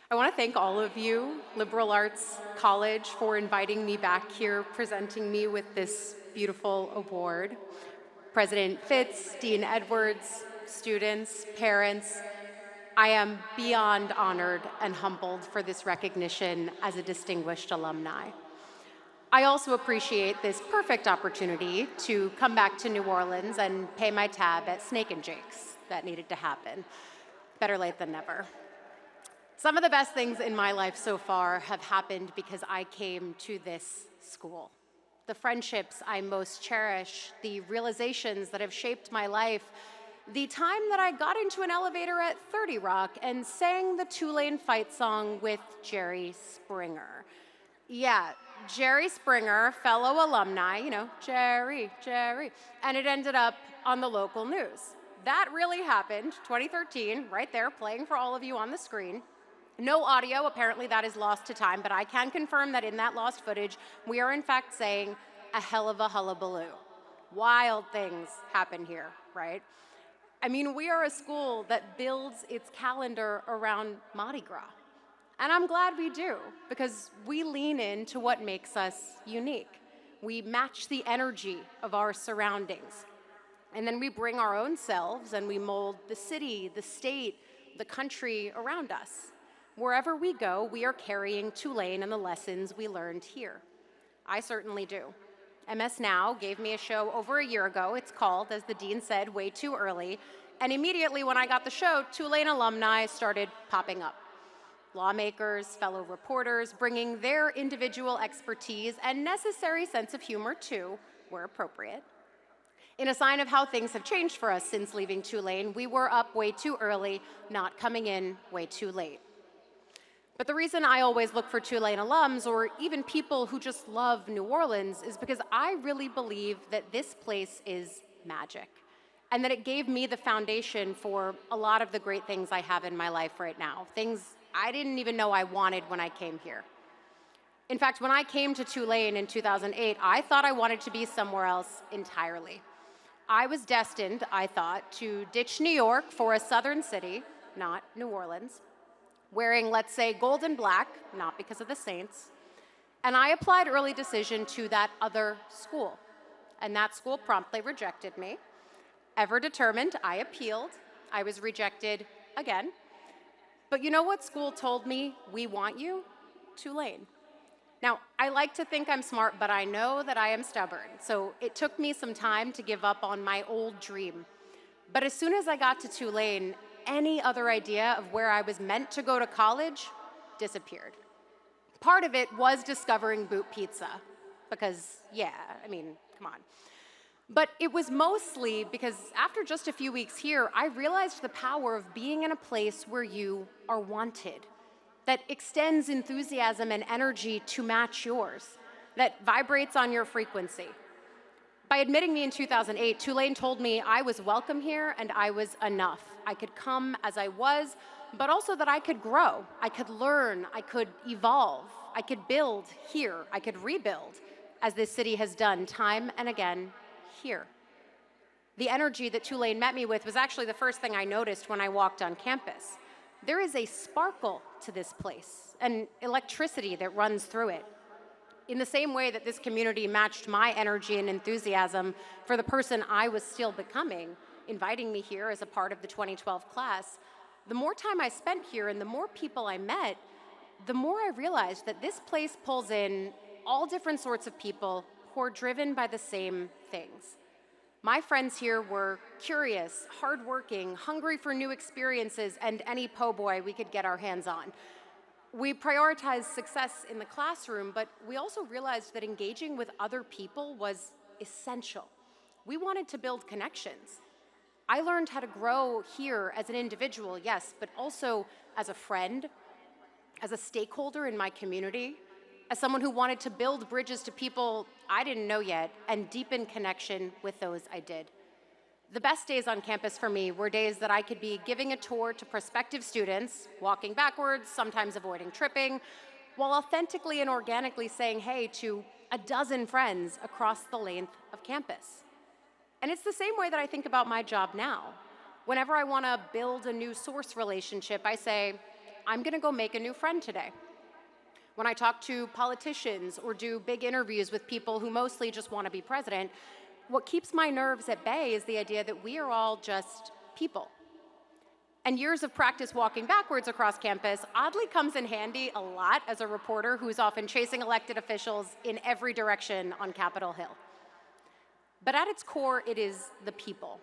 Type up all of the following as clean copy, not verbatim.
I want to thank all of you, Liberal Arts College, for inviting me back here, presenting me with this beautiful award. President Fitz, Dean Edwards, students, parents, I am beyond honored and humbled for this recognition as a distinguished alumni. I also appreciate this perfect opportunity to come back to New Orleans and pay my tab at Snake and Jake's. That needed to happen. Better late than never. Some of the best things in my life so far have happened because I came to this school. The friendships I most cherish, the realizations that have shaped my life, the time that I got into an elevator at 30 Rock and sang the Tulane fight song with Jerry Springer. Yeah, Jerry Springer, fellow alumni, Jerry. And it ended up on the local news. That really happened, 2013, right there, playing for all of you on the screen. No audio, apparently that is lost to time, but I can confirm that in that lost footage, we are in fact saying a hell of a hullabaloo. Wild things happen here, right? I mean, we are a school that builds its calendar around Mardi Gras. And I'm glad we do, because we lean into what makes us unique. We match the energy of our surroundings. And then we bring our own selves and we mold the city, the state, the country around us. Wherever we go, we are carrying Tulane and the lessons we learned here. I certainly do. MS Now gave me a show over a year ago. It's called, as the dean said, Way Too Early. And immediately when I got the show, Tulane alumni started popping up. Lawmakers, fellow reporters, bringing their individual expertise and necessary sense of humor too, were appropriate. In a sign of how things have changed for us since leaving Tulane, we were up way too early, not coming in way too late. But the reason I always look for Tulane alums, or even people who just love New Orleans, is because I really believe that this place is magic, and that it gave me the foundation for a lot of the great things I have in my life right now, things I didn't even know I wanted when I came here. In fact, when I came to Tulane in 2008, I thought I wanted to be somewhere else entirely. I was destined, I thought, to ditch New York for a southern city, not New Orleans, wearing, let's say, gold and black, not because of the Saints. And I applied early decision to that other school. And that school promptly rejected me. Ever determined, I appealed. I was rejected again. But you know what school told me? We want you? Tulane. Now, I like to think I'm smart, but I know that I am stubborn. So it took me some time to give up on my old dream. But as soon as I got to Tulane, any other idea of where I was meant to go to college disappeared. Part of it was discovering Boot Pizza, because, come on. But it was mostly because after just a few weeks here, I realized the power of being in a place where you are wanted, that extends enthusiasm and energy to match yours, that vibrates on your frequency. By admitting me in 2008, Tulane told me I was welcome here and I was enough. I could come as I was, but also that I could grow, I could learn, I could evolve, I could build here, I could rebuild, as this city has done time and again here. The energy that Tulane met me with was actually the first thing I noticed when I walked on campus. There is a sparkle to this place, an electricity that runs through it. In the same way that this community matched my energy and enthusiasm for the person I was still becoming, inviting me here as a part of the 2012 class, the more time I spent here and the more people I met, the more I realized that this place pulls in all different sorts of people who are driven by the same things. My friends here were curious, hardworking, hungry for new experiences, and any po' boy we could get our hands on. We prioritized success in the classroom, but we also realized that engaging with other people was essential. We wanted to build connections. I learned how to grow here as an individual, yes, but also as a friend, as a stakeholder in my community, as someone who wanted to build bridges to people I didn't know yet and deepen connection with those I did. The best days on campus for me were days that I could be giving a tour to prospective students, walking backwards, sometimes avoiding tripping, while authentically and organically saying hey to a dozen friends across the length of campus. And it's the same way that I think about my job now. Whenever I want to build a new source relationship, I say, I'm going to go make a new friend today. When I talk to politicians or do big interviews with people who mostly just want to be president, what keeps my nerves at bay is the idea that we are all just people. And years of practice walking backwards across campus oddly comes in handy a lot as a reporter who's often chasing elected officials in every direction on Capitol Hill. But at its core, it is the people.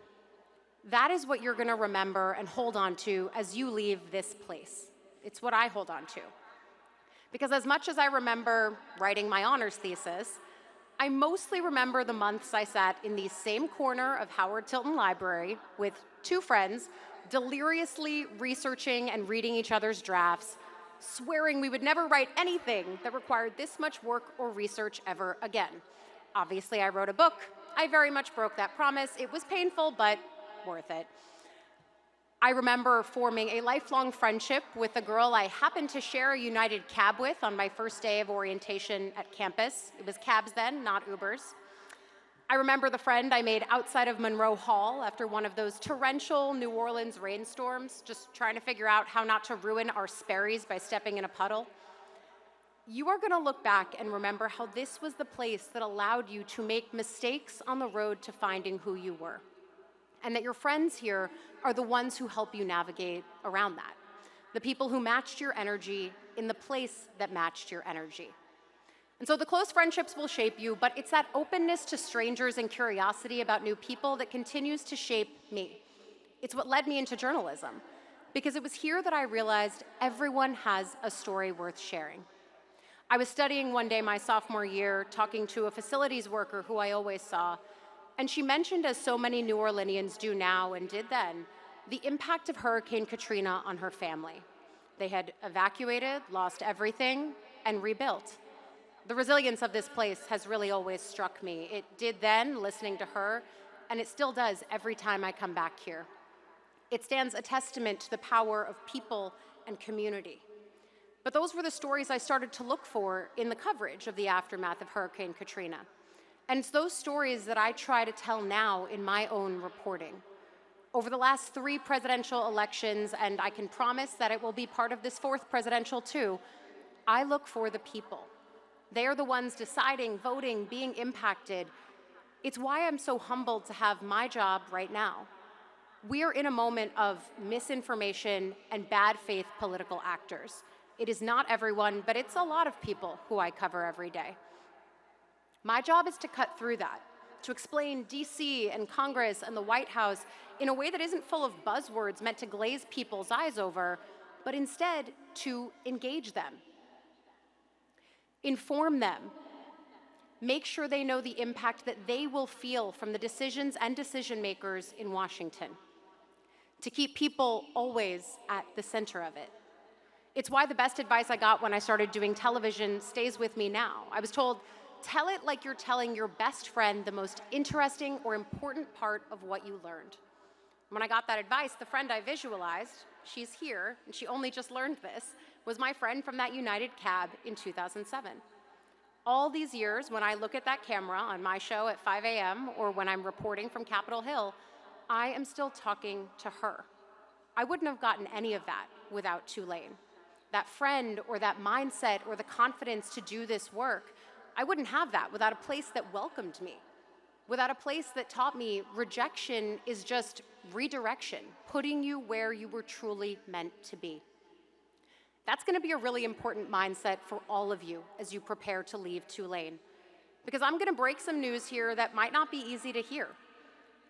That is what you're going to remember and hold on to as you leave this place. It's what I hold on to. Because as much as I remember writing my honors thesis, I mostly remember the months I sat in the same corner of Howard Tilton Library with two friends, deliriously researching and reading each other's drafts, swearing we would never write anything that required this much work or research ever again. Obviously, I wrote a book. I very much broke that promise. It was painful, but worth it. I remember forming a lifelong friendship with a girl I happened to share a United cab with on my first day of orientation at campus. It was cabs then, not Ubers. I remember the friend I made outside of Monroe Hall after one of those torrential New Orleans rainstorms, just trying to figure out how not to ruin our Sperry's by stepping in a puddle. You are going to look back and remember how this was the place that allowed you to make mistakes on the road to finding who you were, and that your friends here are the ones who help you navigate around that, the people who matched your energy in the place that matched your energy. And so the close friendships will shape you, but it's that openness to strangers and curiosity about new people that continues to shape me. It's what led me into journalism, because it was here that I realized everyone has a story worth sharing. I was studying one day my sophomore year, talking to a facilities worker who I always saw, and she mentioned, as so many New Orleanians do now and did then, the impact of Hurricane Katrina on her family. They had evacuated, lost everything, and rebuilt. The resilience of this place has really always struck me. It did then, listening to her, and it still does every time I come back here. It stands a testament to the power of people and community. But those were the stories I started to look for in the coverage of the aftermath of Hurricane Katrina. And it's those stories that I try to tell now in my own reporting. Over the last 3 presidential elections, and I can promise that it will be part of this 4th presidential too, I look for the people. They are the ones deciding, voting, being impacted. It's why I'm so humbled to have my job right now. We are in a moment of misinformation and bad faith political actors. It is not everyone, but it's a lot of people who I cover every day. My job is to cut through that, to explain DC and Congress and the White House in a way that isn't full of buzzwords meant to glaze people's eyes over, but instead to engage them. Inform them. Make sure they know the impact that they will feel from the decisions and decision makers in Washington. To keep people always at the center of it. It's why the best advice I got when I started doing television stays with me now. I was told, tell it like you're telling your best friend the most interesting or important part of what you learned. When I got that advice, the friend I visualized, she's here, and she only just learned this, was my friend from that United cab in 2007. All these years, when I look at that camera on my show at 5 a.m. or when I'm reporting from Capitol Hill, I am still talking to her. I wouldn't have gotten any of that without Tulane. That friend or that mindset or the confidence to do this work, I wouldn't have that without a place that welcomed me, without a place that taught me rejection is just redirection, putting you where you were truly meant to be. That's going to be a really important mindset for all of you as you prepare to leave Tulane. Because I'm going to break some news here that might not be easy to hear.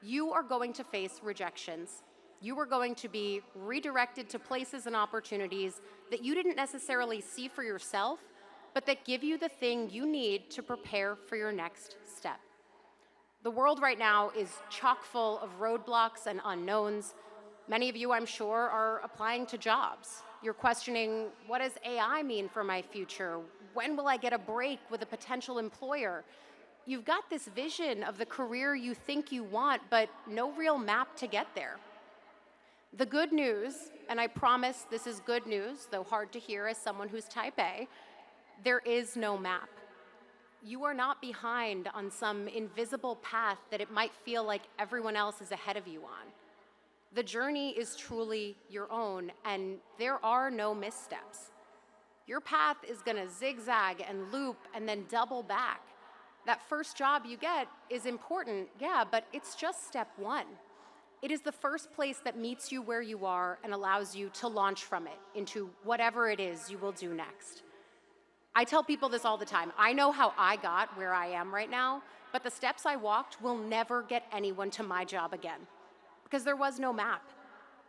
You are going to face rejections. You are going to be redirected to places and opportunities that you didn't necessarily see for yourself, but that give you the thing you need to prepare for your next step. The world right now is chock full of roadblocks and unknowns. Many of you, I'm sure, are applying to jobs. You're questioning, what does AI mean for my future? When will I get a break with a potential employer? You've got this vision of the career you think you want, but no real map to get there. The good news, and I promise this is good news, though hard to hear as someone who's type A, there is no map. You are not behind on some invisible path that it might feel like everyone else is ahead of you on. The journey is truly your own, and there are no missteps. Your path is gonna zigzag and loop and then double back. That first job you get is important, yeah, but it's just step one. It is the first place that meets you where you are and allows you to launch from it into whatever it is you will do next. I tell people this all the time. I know how I got where I am right now, but the steps I walked will never get anyone to my job again because there was no map.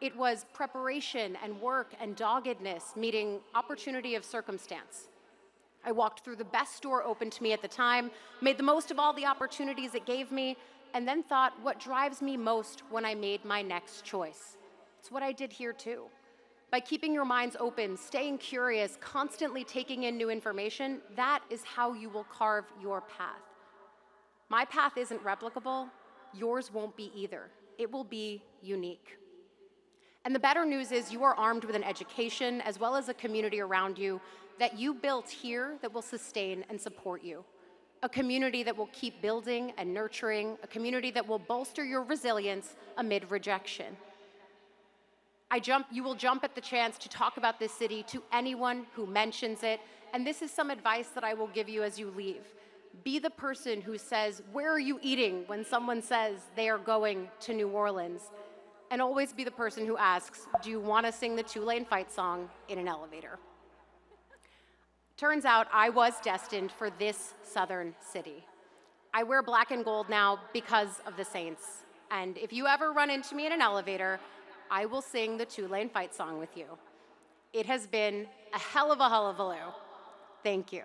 It was preparation and work and doggedness meeting opportunity of circumstance. I walked through the best door open to me at the time, made the most of all the opportunities it gave me, and then thought what drives me most when I made my next choice. It's what I did here too. By keeping your minds open, staying curious, constantly taking in new information, that is how you will carve your path. My path isn't replicable, yours won't be either. It will be unique. And the better news is you are armed with an education as well as a community around you that you built here that will sustain and support you. A community that will keep building and nurturing, a community that will bolster your resilience amid rejection. You will jump at the chance to talk about this city to anyone who mentions it, and this is some advice that I will give you as you leave. Be the person who says, "Where are you eating?" when someone says they are going to New Orleans. And always be the person who asks, "Do you want to sing the Tulane fight song in an elevator?" Turns out I was destined for this southern city. I wear black and gold now because of the Saints. And if you ever run into me in an elevator, I will sing the Tulane fight song with you. It has been a hell of a hullabaloo. Thank you.